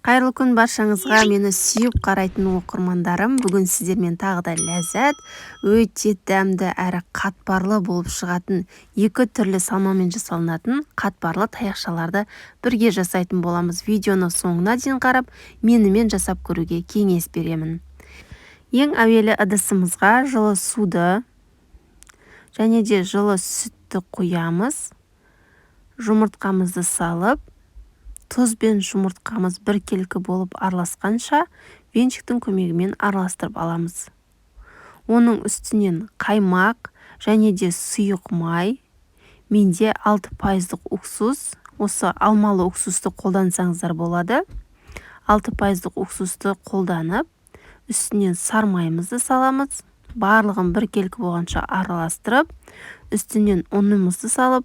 Қайырлы күн баршаңызға, мені сүйіп қарайтын оқырмандарым. Бүгін сіздермен тағы да ләззат, өте дәмді әрі қатпарлы болып шығатын екі түрлі салмамен жасалынатын қатпарлы таяқшаларды бірге жасайтын боламыз. Видеоны соңына дейін қарап, менімен жасап көруге кеңес беремін. Ең әуелі ыдысымызға жылы суды және де жылы сүтті қоямыз. Жұмыртқамызды салып, тұз бен жұмыртқамыз біркелкі болып араласқанша венчиктің көмегімен араластырып аламыз. Оның үстінен қаймақ және де сұйық май, менде 6% уксус, осы алмалы уксусты қолдансаңыздар болады. 6% уксусты қолданып, үстінен сармайымызды саламыз. Барлығын біркелкі болғанша араластырып, үстінен ұнымызды салып,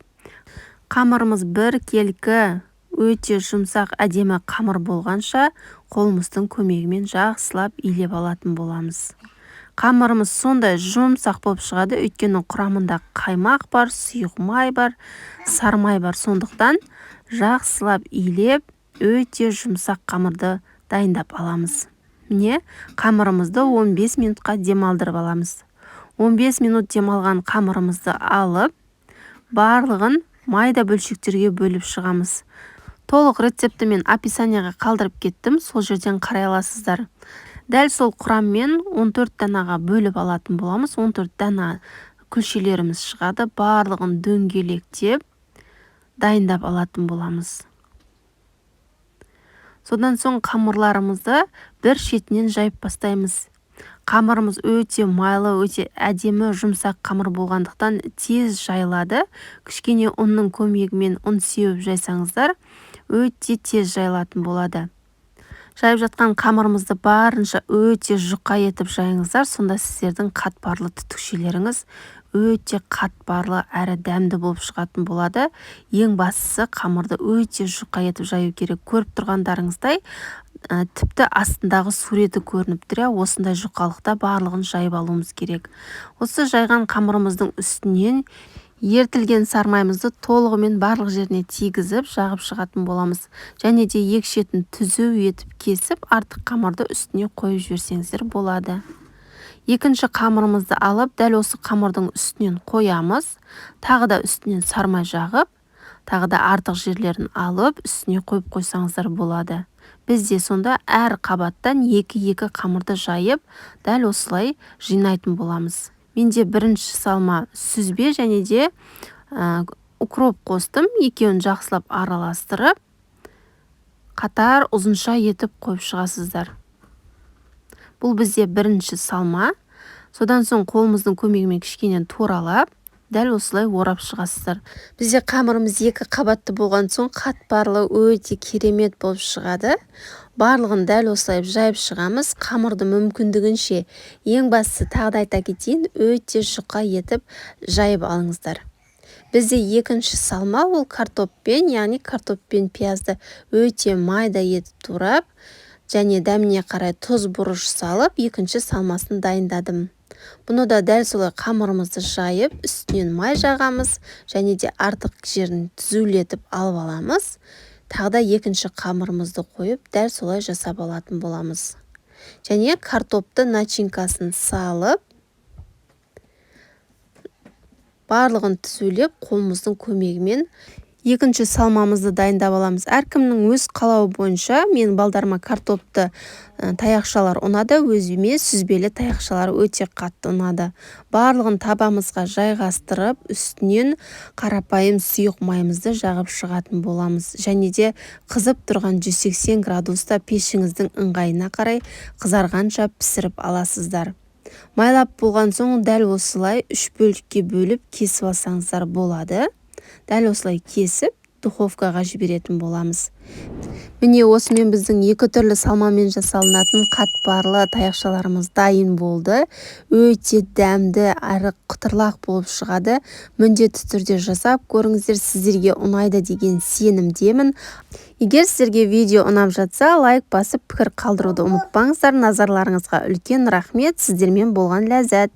қамырымыз біркелкі өте жұмсақ әдемі қамыр болғанша қолымыздың көмегімен жақсылап илеп алатын боламыз. Қамырымыз сондай жұмсақ болып шығады, өйткені құрамында қаймақ бар, сұйық май бар, сармай бар. Сондықтан жақсылап илеп, өте жұмсақ қамырды дайындап аламыз. Міне, қамырымызды 15 минутқа демалдырып аламыз. 15 минут демалған қамырымызды алып, барлығын майда бөлшектерге бөліп шығамыз. Толық рецепті мен описанияға қалдырып кеттім, сол жерден қарай аласыздар. Дәл сол құраммен 14 данаға бөліп алатын боламыз. 14 дана күлшелеріміз шығады, барлығын дөңгелектеп дайындап алатын боламыз. Содан соң қамырларымызды бір шетінен жайып бастаймыз. Қамырымыз өте майлы, өте әдемі, жұмсақ қамыр болғандықтан тез жайылады. Кішкене ұнның көмегімен ұн сеуіп жайсаңыздар, өте тез жайылатын болады. Жайып жатқан қамырымызды барынша өте жұқа етіп жайыңыздар, сонда сіздердің қатпарлы түтікшелеріңіз өте қатпарлы әрі дәмді болып шығатын болады. Ең бастысы қамырды өте жұқа етіп жаю керек. Көріп тұрғандарыңыздай, тіпті астындағы суреті көрініп тұр. Осындай жұқалықта барлығын жайып алуымыз керек. Осы жайған қамырымыздың үстінен ертілген сармаймызды толығымен барлық жеріне тигізіп жағып шығатын боламыз. Және де екі шетін түзу етіп кесіп, артық қамырды үстіне қойып жіберсеңіздер болады. Екінші қамырымызды алып, дәл осы қамырдың үстінен қоямыз. Тағы да үстінен сармай жағып, тағы да артық жерлерін алып, үстіне қойып қойсаңыздар болады. Бізде сонда әр қабаттан екі-екі қамырды жайып, дәл осылай жинайтын боламыз. Менде бірінші салма сүзбе және де укроп қостым. Екеуін жақсылап араластырып, қатар ұзынша етіп қойып шығасыздар. Бұл бізде бірінші салма. Содан соң қолымыздың көмегімен кішкенен туралап, дәл осылай орап шығасыздар. Бізде қамырымыз екі қабатты болған соң қатпарлы өте керемет болып шығады. Барлығын дәл осылай жайып шығамыз. Қамырды мүмкіндігінше, ең бастысы тағы да айта кетейін, өте жұқа етіп жайып алыңыздар. Бізде екінші салма, ол картоппен, яғни картоппен пиязды өте майда етіп турап, және дәміне қарай тұз бұрыш салып, екінші салмасын дайындадым. Бұны да дәл солай қамырымызды жайып, үстінен май жағамыз, және де артық жерін түзулетіп алып аламыз. Тағы да екінші қамырымызды қойып, дәл солай жасап алатын боламыз. Және картопты начинкасын салып, барлығын түзулеп, қолымыздың көмегімен екінші салмамызды дайындап аламыз. Әркімнің өз қалауы бойынша, мен балдарыма картопты таяқшалар ұнады, өзіме сүзбелі таяқшалар өте қатты ұнады. Барлығын табамызға жайғастырып, үстінен қарапайым сұйық майымызды жағып шығатын боламыз. Және де қызып тұрған 180 градуста пешіңіздің ыңғайына қарай қызарғанша пісіріп аласыздар. Майлап болған соң дәл осылай 3 бөлікке бөліп кесіп алсаңыздар болады. Дәл осылай кесіп, духовкаға жіберетін боламыз. Міне осымен біздің екі түрлі салмамен жасалынатын қатпарлы таяқшаларымыз дайын болды. Өте дәмді әрі қытырлақ болып шығады. Міндетті түрде жасап көріңіздер, сіздерге ұнайды деген сенімдемін. Егер сіздерге видео ұнап жатса, лайк басып пікір қалдыруды ұмытпаңыздар. Назарларыңызға үлкен рахмет. Сіздермен болған ләззат.